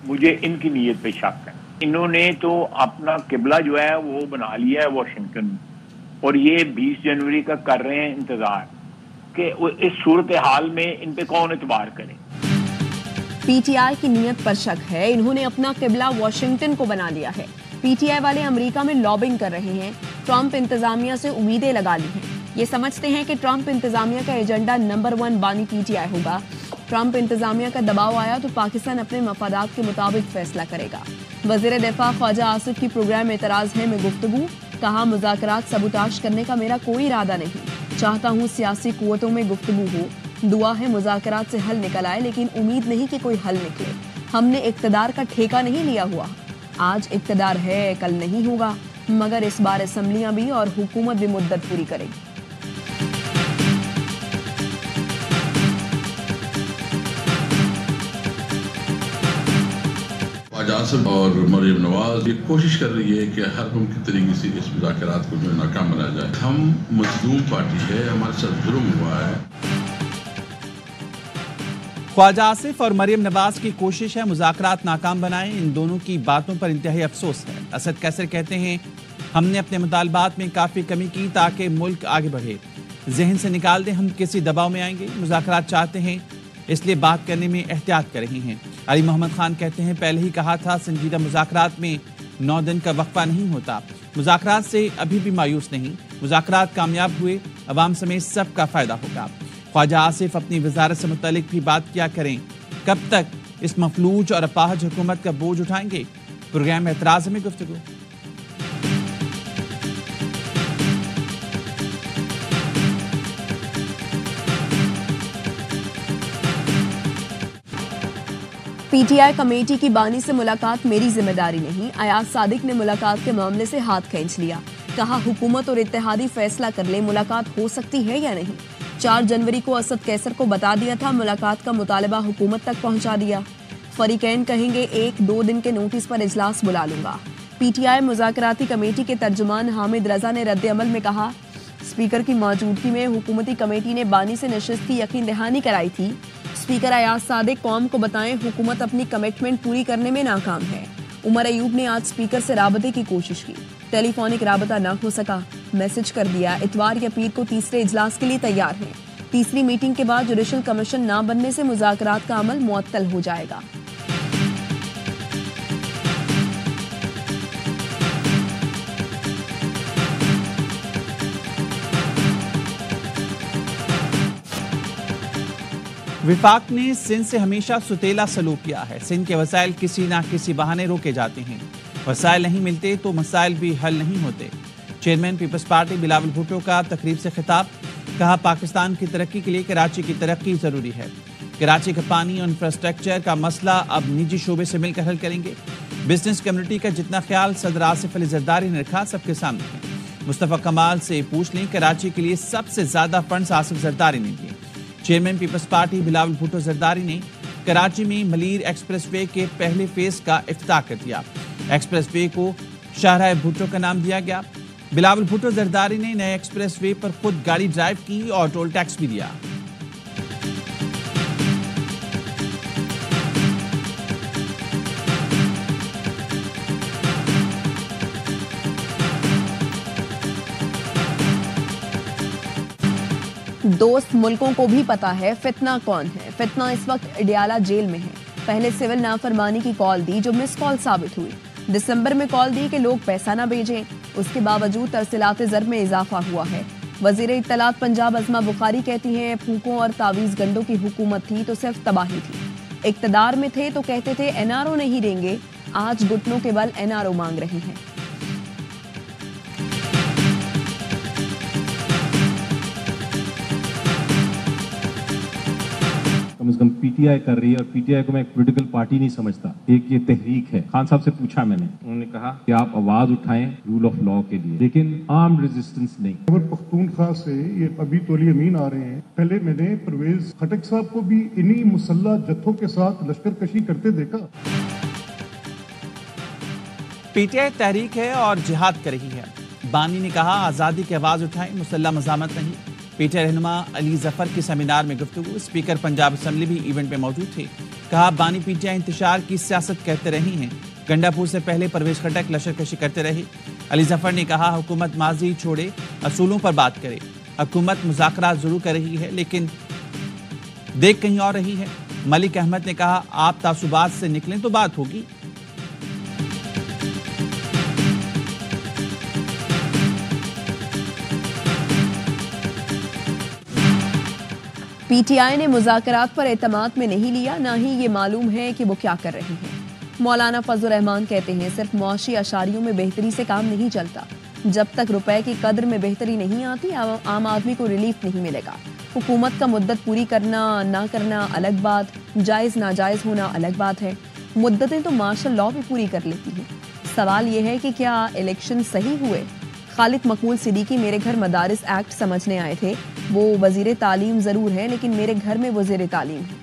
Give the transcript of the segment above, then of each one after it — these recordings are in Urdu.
مجھے ان کی نیت پہ شک ہے. انہوں نے تو اپنا قبلہ جو ہے وہ بنا لیا ہے واشنگٹن میں، اور یہ 20 جنوری کا کر رہے ہیں انتظار کہ اس صورتحال میں ان پہ کون اعتبار کرے. پی ٹی آئی کی نیت پر شک ہے. انہوں نے اپنا قبلہ واشنگٹن کو بنا لیا ہے. پی ٹی آئی والے امریکہ میں لابنگ کر رہے ہیں. ٹرمپ انتظامیہ سے امیدیں لگا لی ہیں. یہ سمجھتے ہیں کہ ٹرمپ انتظامیہ کا ایجنڈا نمبر 1 بانی پی ٹی آئی ہوگا. ٹرمپ انتظامیہ کا دباؤ آیا تو پاکستان اپنے مفادات کے مطابق فیصلہ کرے گا. وزیر دفاع خواجہ آصف کی پروگرام اعتراض ہے میں گفتگو. کہا مذاکرات سبوتاش کرنے کا میرا کوئی ارادہ نہیں. چاہتا ہوں سیاسی قوتوں میں گفتگو ہو. دعا ہے مذاکرات سے حل نکل آئے، لیکن امید نہیں کہ کوئی حل نکلے. ہم نے اقتدار کا ٹھیکہ نہیں لیا ہوا. آج اقتدار ہے، کل نہیں ہوگا، مگر اس بار اسمبلیاں بھی اور حکومت بھی مدت پوری کرے گی. خواجہ آصف اور مریم نواز یہ کوشش کر رہی ہے کہ ہر ممکن طریقے سے اس مذاکرات کو جو ناکام بنایا جائے. ہم مظلوم پارٹی ہے، ہمارے ساتھ ظلم ہوا ہے. خواجہ آصف اور مریم نواز کی کوشش ہے مذاکرات ناکام بنائیں. ان دونوں کی باتوں پر انتہائی افسوس ہے. اسد کیسر کہتے ہیں ہم نے اپنے مطالبات میں کافی کمی کی تاکہ ملک آگے بڑھے. ذہن سے نکال دیں ہم کسی دباؤ میں آئیں گے. مذاکرات چاہتے ہیں اس لیے بات کرنے میں احتیاط کر رہے ہیں. علی محمد خان کہتے ہیں پہلے ہی کہا تھا سنجیدہ مذاکرات میں 9 دن کا وقفہ نہیں ہوتا. مذاکرات سے ابھی بھی مایوس نہیں. مذاکرات کامیاب ہوئے عوام سمیت سب کا فائدہ ہوگا. خواجہ آصف اپنی وزارت سے متعلق بھی بات کیا کریں. کب تک اس مفلوج اور اپاہج حکومت کا بوجھ اٹھائیں گے؟ پروگرام اعتراض میں گفتگو. پی ٹی آئی کمیٹی کی بانی سے ملاقات میری ذمہ داری نہیں. ایاز صادق نے ملاقات کے معاملے سے ہاتھ کھینچ لیا. کہا حکومت اور اتحادی فیصلہ کر لیں ملاقات ہو سکتی ہے یا نہیں. 4 جنوری کو اسد کیسر کو بتا دیا تھا، ملاقات کا مطالبہ حکومت تک پہنچا دیا. فریقین کہیں گے 1-2 دن کے نوٹس پر اجلاس بلا لوں گا. پی ٹی آئی مذاکراتی کمیٹی کے ترجمان حامد رضا نے رد عمل میں کہا اسپیکر کی موجودگی میں حکومتی کمیٹی نے بانی سے نشست کی یقین دہانی کرائی تھی. اسپیکر ایاز صادق قوم کو بتائیں حکومت اپنی کمٹمنٹ پوری کرنے میں ناکام ہے. عمر ایوب نے آج اسپیکر سے رابطے کی کوشش کی. ٹیلی فونک رابطہ نہ ہو سکا. میسج کر دیا اتوار یا پیر کو تیسرے اجلاس کے لیے تیار ہیں. تیسری میٹنگ کے بعد جوڈیشل کمیشن نہ بننے سے مذاکرات کا عمل معطل ہو جائے گا. وفاق نے سندھ سے ہمیشہ ستیلا سلوک کیا ہے. سندھ کے وسائل کسی نہ کسی بہانے روکے جاتے ہیں. وسائل نہیں ملتے تو مسائل بھی حل نہیں ہوتے. Chairman Peoples Party Bilawal Bhutto کا تقریب سے خطاب. کہا پاکستان کی ترقی کے لیے کراچی کی ترقی ضروری ہے. کراچی کا پانی اور انفراسٹرکچر کا مسئلہ اب نجی شعبے سے مل کر حل کریں گے. بزنس کمیونٹی کا جتنا خیال صدر آصف علی زرداری نے رکھا سب کے سامنے ہے. مصطفیٰ کمال سے پوچھ لیں کراچی کے لیے سب سے زیادہ فنڈز آصف زرداری نے دیے. Chairman Peoples Party Bilawal Bhutto Zardari نے کراچی میں ملیر ایکسپریس وے کے پہلے فیز کا افتتاح کر دیا. ایکسپریس وے کو شاہراہ بھٹو کا نام دیا گیا. بلاول بھٹو زرداری نے نئے ایکسپریس وے پر خود گاڑی ڈرائیو کی اور ٹول ٹیکس بھی دیا. دوست ملکوں کو بھی پتا ہے فتنہ کون ہے. فتنہ اس وقت اڈیالہ جیل میں ہے. پہلے سول نافرمانی کی کال دی جو مس کال ثابت ہوئی. دسمبر میں کال دی کہ لوگ پیسہ نہ بھیجیں. اس کے باوجود ترسیلات زر میں اضافہ ہوا ہے. وزیر اطلاعات پنجاب عظمہ بخاری کہتی ہیں پھونکوں اور تعویذ گنڈوں کی حکومت تھی تو صرف تباہی تھی. اقتدار میں تھے تو کہتے تھے این آر او نہیں دیں گے. آج گھٹنوں کے بل این آر او مانگ رہے ہیں. کم از کم پی ٹی آئی کر رہی ہے اور پی ٹی آئی کو میں ایک پولیٹیکل پارٹی نہیں سمجھتا. ایک یہ تحریک ہے. خان صاحب سے پوچھا میں نے، انہوں نے کہا کہ آپ آواز اٹھائیں رول آف لا کے لیے لیکن عام ریزسٹنس نہیں. خیبر پختونخوا سے یہ ابھی تولی امین آ رہے ہیں. پہلے میں نے پرویز خٹک صاحب کو بھی انہی مسلح جتھوں کے ساتھ لشکر کشی کرتے دیکھا. پی ٹی آئی تحریک ہے اور جہاد کر رہی ہے. بانی نے کہا آزادی کی آواز اٹھائیں مسلح مزاحمت نہیں. پی ٹی آئی رہنما علی ظفر کی سیمینار میں گفتگو. اسپیکر پنجاب اسمبلی بھی ایونٹ میں موجود تھے. کہا بانی پی ٹی آئی انتشار کی سیاست کرتے رہی ہیں، گنڈا پور سے پہلے پرویز خٹک لشکر کشی کرتے رہے۔ علی ظفر نے کہا حکومت ماضی چھوڑے، اصولوں پر بات کرے۔ حکومت مذاکرات ضرور کر رہی ہے لیکن دیکھ کہیں اور رہی ہے۔ ملک احمد نے کہا آپ تعصبات سے نکلیں تو بات ہوگی۔ پی ٹی آئی نے مذاکرات پر اعتماد میں نہیں لیا، نہ ہی یہ معلوم ہے کہ وہ کیا کر رہی ہے۔ مولانا فضل الرحمان کہتے ہیں صرف معاشی اشاریوں میں بہتری سے کام نہیں چلتا، جب تک روپے کی قدر میں بہتری نہیں آتی عام آدمی کو ریلیف نہیں ملے گا۔ حکومت کا مدت پوری کرنا نہ کرنا الگ بات، جائز ناجائز ہونا الگ بات ہے۔ مدتیں تو مارشل لاء بھی پوری کر لیتی ہیں۔ سوال یہ ہے کہ کیا الیکشن صحیح ہوئے؟ خالد مقبول صدیقی میرے گھر مدارس ایکٹ سمجھنے آئے تھے، وہ وزیر تعلیم ضرور ہے لیکن میرے گھر میں وزیر تعلیم ہے۔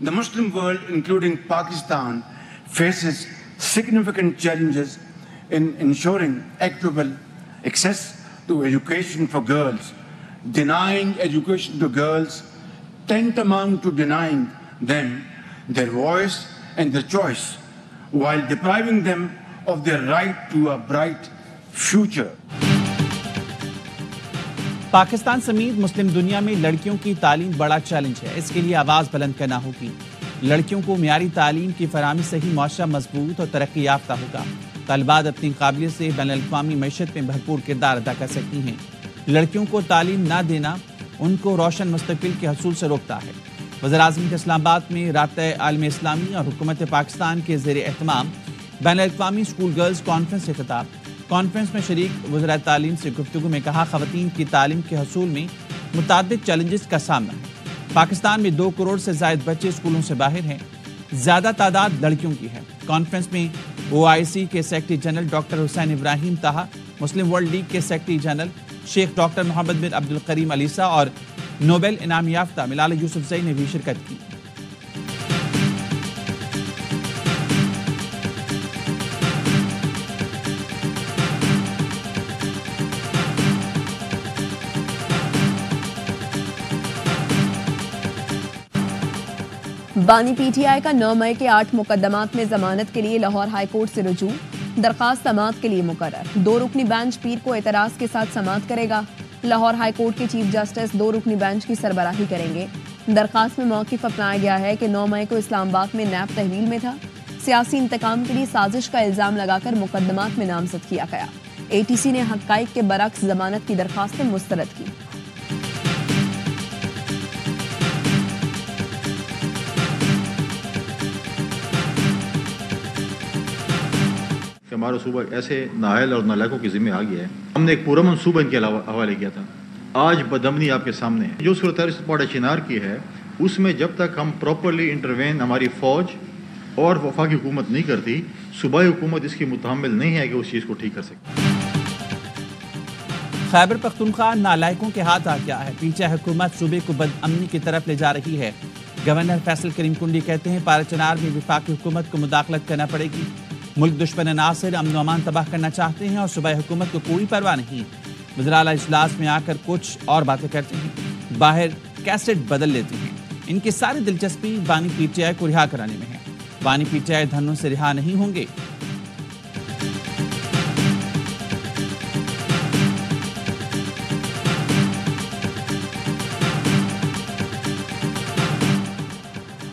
The Muslim world, including Pakistan, faces significant challenges in ensuring equitable access to education for girls. Denying education to girls tantamount to denying them their voice and their choice, while depriving them of their right to a bright future. Pakistan سمیت مسلم دنیا میں لڑکیوں کی تعلیم بڑا چیلنج ہے، اس کے لیے آواز بلند کرنا ہوگی۔ لڑکیوں کو معیاری تعلیم کی فراہمی سے ہی معاشرہ مضبوط اور ترقی یافتہ ہوگا۔ طالبات اپنی قابلیت سے بین الاقوامی معیشت میں بھرپور کردار ادا کر سکتی ہیں۔ لڑکیوں کو تعلیم نہ دینا ان کو روشن مستقبل کے حصول سے روکتا ہے۔ وزیراعظم کے اسلام آباد میں رابطہ عالم اسلامی اور حکومت پاکستان کے زیر اہتمام بین الاقوامی اسکول گرلز کانفرنس سے خطاب۔ کانفرنس میں شریک وزراء تعلیم سے گفتگو میں کہا خواتین کی تعلیم کے حصول میں متعدد چیلنجز کا سامنا ہے۔ پاکستان میں 2 کروڑ سے زائد بچے اسکولوں سے باہر ہیں، زیادہ تعداد لڑکیوں کی ہے۔ کانفرنس میں OIC کے سیکرٹری جنرل ڈاکٹر حسین ابراہیم طہا، مسلم ورلڈ لیگ کے سیکرٹری جنرل شیخ ڈاکٹر محمد بن عبد الکریم علیسہ اور نوبل انعام یافتہ ملالہ یوسفزئی نے بھی شرکت کی۔ بانی پی ٹی آئی کا 9 مئی کے 8 مقدمات میں ضمانت کے لیے لاہور ہائی کورٹ سے رجوع، درخواست سماعت کے لیے مقرر۔ 2 رکنی بینچ پیر کو اعتراض کے ساتھ سماعت کرے گا۔ لاہور ہائی کورٹ کے چیف جسٹس 2 رکنی بینچ کی سربراہی کریں گے۔ درخواست میں موقف اپنایا گیا ہے کہ 9 مئی کو اسلام آباد میں نیب تحویل میں تھا، سیاسی انتقام کے لیے سازش کا الزام لگا کر مقدمات میں نامزد کیا گیا۔ ATC نے حقائق کے برعکس ضمانت کی درخواستیں مسترد کی۔ ہمارا صوبہ ایسے نااہل اور نالائقوں کے ذمہ آ گیا ہے۔ ہم نے ایک پورا منصوبہ ان کے حوالے کیا تھا، آج بدامنی آپ کے سامنے ہے۔ جو صورتحال پاڑا چنار کی ہے اس میں جب تک ہم پراپرلی انٹروین ہماری فوج اور وفاقی حکومت نہیں کرتی، صوبائی حکومت اس کی متحمل نہیں ہے کہ اس چیز کو ٹھیک کر سکے۔ خیبر پختونخوا نالائقوں کے ہاتھ آ گیا ہے، پیچھے حکومت صوبے کو بد امنی کی طرف لے جا رہی ہے۔ گورنر فیصل کریم کنڈی کہتے ہیں پارا چنار میں وفاقی حکومت کو مداخلت کرنا پڑے گی۔ ملک دشمن عناصر امن و امان تباہ کرنا چاہتے ہیں اور صوبائی حکومت کو کوئی پرواہ نہیں۔ وزراء اعلیٰ اجلاس میں آ کر کچھ اور باتیں کرتے ہیں، باہر کیسٹ بدل لیتے ہیں۔ ان کی ساری دلچسپی بانی پی ٹی آئی کو رہا کرانے میں ہے۔ بانی پی ٹی آئی دھرنوں سے رہا نہیں ہوں گے۔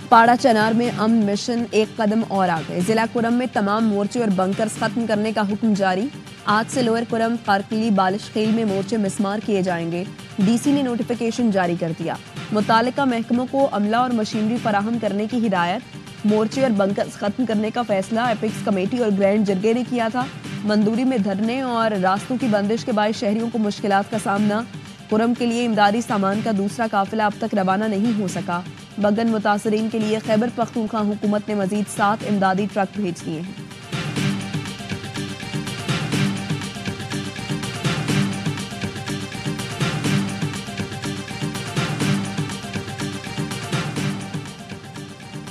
پاڑا چنار میں امن مشن ایک قدم اور آگے، ضلع کرم میں تمام مورچے اور بنکرز ختم کرنے کا حکم جاری۔ آج سے لوئر کرم، قارقلی، بالش خیل میں مورچے مسمار کیے جائیں گے۔ DC نے نوٹیفیکیشن جاری کر دیا، متعلقہ محکموں کو عملہ اور مشینری فراہم کرنے کی ہدایت۔ مورچے اور بنکرز ختم کرنے کا فیصلہ ایپکس کمیٹی اور گرینڈ جرگے نے کیا تھا۔ مندوری میں دھرنے اور راستوں کی بندش کے باعث شہریوں کو مشکلات کا سامنا۔ کرم کے لیے امدادی سامان کا دوسرا قافلہ اب تک روانہ نہیں ہو سکا۔ بگن متاثرین کے لیے خیبر پختونخوا حکومت نے مزید 7 امدادی ٹرک بھیج دیے ہیں۔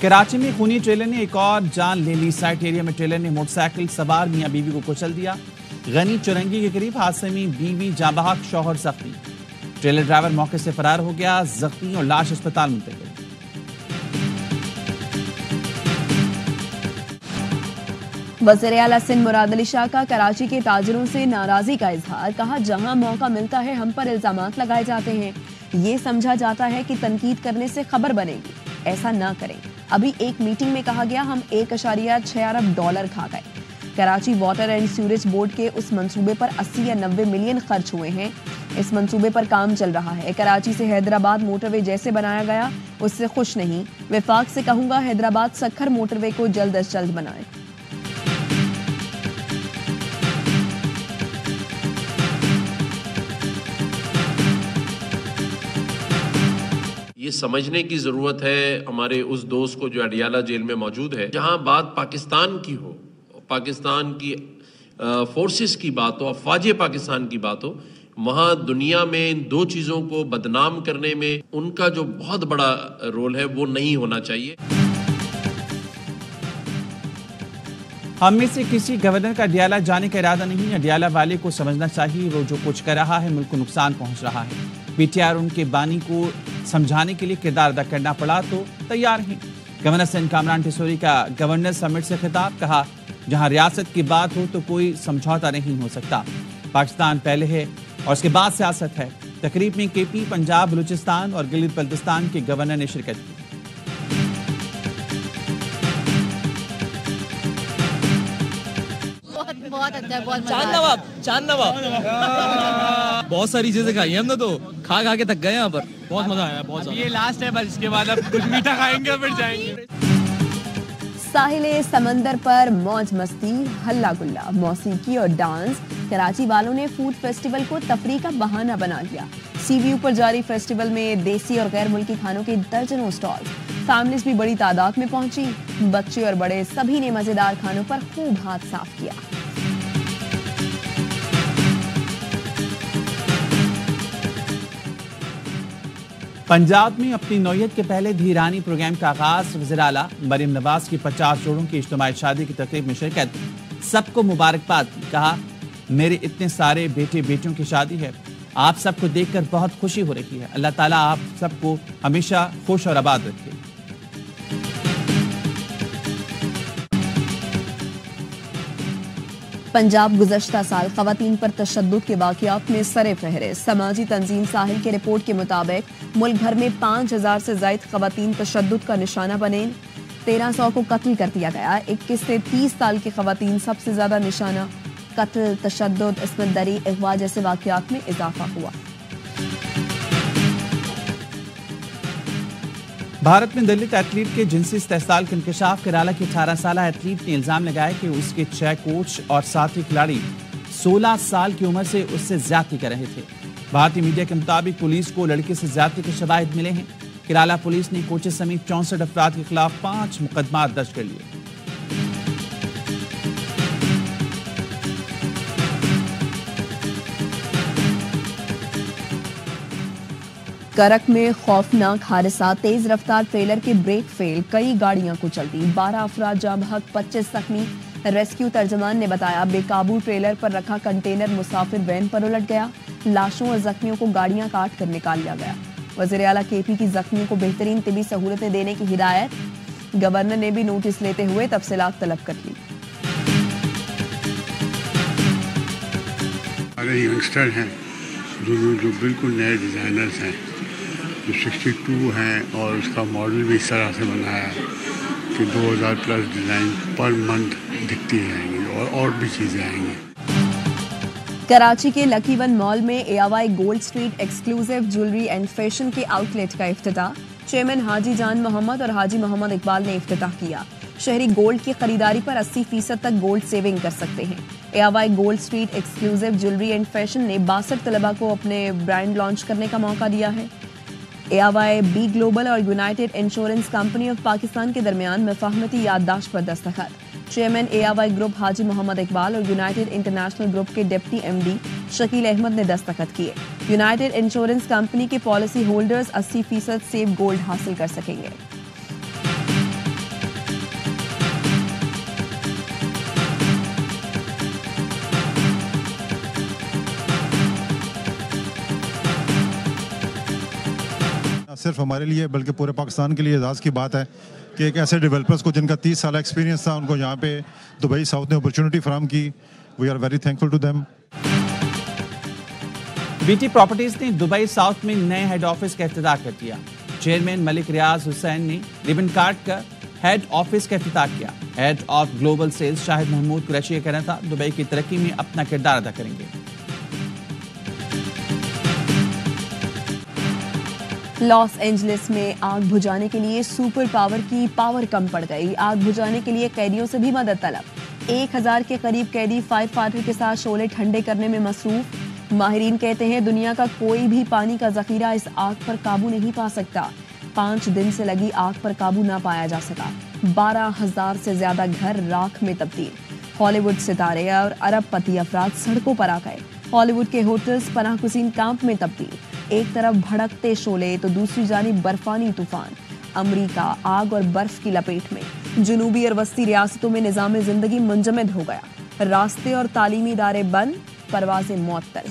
کراچی میں خونی ٹریلر نے ایک اور جان لے لی۔ سائٹ ایریا میں ٹریلر نے موٹر سائیکل سوار میاں بیوی کو کچل دیا۔ غنی چورنگی کے قریب حادثے میں بیوی جاں بحق، شوہر زخمی۔ ٹریلر ڈرائیور موقع سے فرار ہو گیا، زخمی اور لاش اسپتال منتقل۔ وزیر اعلیٰ سندھ مراد علی شاہ کا کراچی کے تاجروں سے ناراضی کا اظہار، کہا جہاں موقع ملتا ہے ہم پر الزامات لگائے جاتے ہیں، یہ سمجھا جاتا ہے کہ تنقید کرنے سے خبر بنے گی، ایسا نہ کریں۔ ابھی ایک میٹنگ میں کہا گیا ہم $1.6 ارب کھا گئے۔ Karachi water and sewerage board کے اس منصوبے پر 80 یا 90 ملین خرچ ہوئے ہیں، اس منصوبے پر کام چل رہا ہے۔ کراچی سے حیدرآباد موٹر وے جیسے بنایا گیا اس سے خوش نہیں، وفاق سے کہوں گا حیدرآباد سکھر موٹر وے کو جلد از جلد بنائیں۔ یہ سمجھنے کی ضرورت ہے ہمارے اس دوست کو جو اڈیالہ جیل میں موجود ہے، جہاں بات پاکستان کی ہو، پاکستان کی فورسز کی بات ہو، افواج پاکستان کی بات ہو، وہاں دنیا میں ان دو چیزوں کو بدنام کرنے میں ان کا جو بہت بڑا رول ہے وہ نہیں ہونا چاہیے۔ ہم میں سے کسی گورنر کا اڈیالہ جانے کا ارادہ نہیں، اڈیالہ والے کو سمجھنا چاہیے وہ جو کچھ کر رہا ہے ملک کو نقصان پہنچ رہا ہے۔ پی ٹی آئی اور ان کے بانی کو سمجھانے کے لیے کردار ادا کرنا پڑا تو تیار ہیں۔ گورنر سندھ کامران ٹھسوری کا گورنر سمٹ سے خطاب، کہا جہاں ریاست کی بات ہو تو کوئی سمجھوتا نہیں ہو سکتا، پاکستان پہلے ہے اور اس کے بعد سیاست ہے۔ تقریب میں کے پی، پنجاب، بلوچستان اور گلگت بلتستان کے گورنر نے شرکت کی۔ چاند نواب بہت ساری چیزیں کھائی ہیں ہم نے، تو کھا کھا کے تھک گئے یہاں پر، بہت مزہ آیا، بہت زیادہ۔ یہ لاسٹ ہے بس، اس کے بعد اب کچھ میٹھا کھائیں گے پھر جائیں گے۔ ساحل سمندر پر موج مستی، ہلا گلا، موسیقی اور ڈانس، کراچی والوں نے فوڈ فیسٹیول کو تفریح کا بہانہ بنا لیا۔ سی ویو پر جاری فیسٹیول میں دیسی اور غیر ملکی کھانوں کے درجنوں سٹال، فیملیز بھی بڑی تعداد میں پہنچی، بچے اور بڑے سبھی نے مزیدار کھانوں پر خوب ہاتھ صاف کیا۔ پنجاب میں اپنی نوعیت کے پہلے دھیرانی پروگرام کا آغاز، وزیر اعلیٰ مریم نواز کی 50 جوڑوں کی اجتماعی شادی کی تقریب میں شرکت، سب کو مبارکباد دی، کہا میرے اتنے سارے بیٹے بیٹیوں کی شادی ہے، آپ سب کو دیکھ کر بہت خوشی ہو رہی ہے، اللہ تعالیٰ آپ سب کو ہمیشہ خوش اور آباد رکھے۔ پنجاب گزشتہ سال خواتین پر تشدد کے واقعات میں سر فہرست، سماجی تنظیم ساحل کے رپورٹ کے مطابق ملک بھر میں 5000 سے زائد خواتین تشدد کا نشانہ بنیں، 1300 کو قتل کر دیا گیا، 21 سے 30 سال کی خواتین سب سے زیادہ نشانہ، قتل، تشدد، عصمت دری، اغوا جیسے واقعات میں اضافہ ہوا۔ بھارت میں دلت ایتھلیٹ کے جنسی استحصال کے انکشاف، کیرالہ کی 18 سالہ ایتھلیٹ نے الزام لگایا کہ اس کے 6 کوچ اور ساتھی کھلاڑی 16 سال کی عمر سے اس سے زیادتی کر رہے تھے۔ بھارتی میڈیا کے مطابق پولیس کو لڑکے سے زیادتی کے شواہد ملے ہیں۔ کیرالہ پولیس نے کوچز سمیت 64 افراد کے خلاف 5 مقدمات درج کر لیے۔ کرک میں خوفناک حادثہ، تیز رفتار ٹریلر کے بریک فیل، کئی گاڑیاں کچل دی، 12 افراد جاں بحق، 25 زخمی۔ ریسکیو ترجمان نے بتایا بے قابو ٹریلر پر رکھا کنٹینر مسافر وین پر الٹ گیا، لاشوں اور زخمیوں کو گاڑیاں کاٹ کر نکال لیا گیا۔ وزیر اعلیٰ کے پی کی زخمیوں کو بہترین طبی سہولتیں دینے کی ہدایت، گورنر نے بھی نوٹس لیتے ہوئے تفصیلات طلب کر لی۔ ہمارے ینگسٹر ہیں جو بالکل نئے ڈیزائنرز ہیں، جو 62 ہیں اور اس کا ماڈل بھی اس طرح سے بنایا ہے کہ 2000 پلس ڈیزائن پر منتھ دکھتی رہیں گی اور بھی چیزیں آئیں گی۔ کراچی کے لکی ون مال میں اے آوائی gold street exclusive jewellery and fashion کے آؤٹ لیٹ کا افتتاح، چیئرمین حاجی جان محمد اور حاجی محمد اقبال نے افتتاح کیا۔ شہری گولڈ کی خریداری پر 80% تک گولڈ سیونگ کر سکتے ہیں۔ اے آوائی gold street exclusive jewellery and fashion نے 62 طلباء کو اپنے برانڈ لانچ کرنے کا موقع دیا ہے۔ اے آوائی، بی گلوبل اور United Insurance company of Pakistan کے درمیان مفاہمتی یادداشت پر دستخط۔ چیئرمین اے آوائی گروپ حاجی محمد اقبال اور یونائٹڈ انٹرنیشنل گروپ کے deputy M D Shakeel Ahmed نے دستخط کیے۔ یونائٹڈ انشورنس کمپنی کے پالیسی ہولڈرز 80% سیف گولڈ حاصل کر سکیں گے۔ صرف ہمارے لیے بلکہ پورے پاکستان کے لیے اعزاز کی بات ہے کہ ایک ایسے ڈیولپرز کو جن کا 30 سالہ ایکسپیرینس تھا ان کو یہاں پہ دبئی ساؤتھ نے اپرچونٹی فراہم کی. We are very thankful to them. B T properties نے دبئی ساؤتھ میں نئے ہیڈ آفس کا افتتاح کر دیا. چیئرمین ملک ریاض حسین نے ریبن کاٹ کر ہیڈ آفس کا افتتاح کیا. ہیڈ آف گلوبل سیلز شاہد محمود قریشی کا کہنا تھا دبئی کی ترقی میں اپنا کردار ادا کریں گے. لاس اینجلس میں آگ بجھانے کے لیے سپر پاور کی پاور کم پڑ گئی. آگ بجھانے کے لیے قیدیوں سے بھی مدد طلب. 1000 کے قریب قیدی فائر فائٹر کے ساتھ شعلے ٹھنڈے کرنے میں مصروف. ماہرین کہتے ہیں دنیا کا کوئی بھی پانی کا ذخیرہ اس آگ پر قابو نہیں پا سکتا. 5 دن سے لگی آگ پر قابو نہ پایا جا سکا. 12,000 سے زیادہ گھر راکھ میں تبدیل. ہالی ووڈ ستارے اور ارب پتی افراد سڑکوں پر آ گئے. ہالی ووڈ کے ہوٹلز پناہ گزین کیمپ میں تبدیل. ایک طرف بھڑکتے شعلے تو دوسری جانب برفانی طوفان. امریکہ آگ اور برف کی لپیٹ میں. جنوبی اور وسطی ریاستوں میں نظام زندگی منجمد ہو گیا. راستے اور تعلیمی ادارے بند، پروازیں معطل.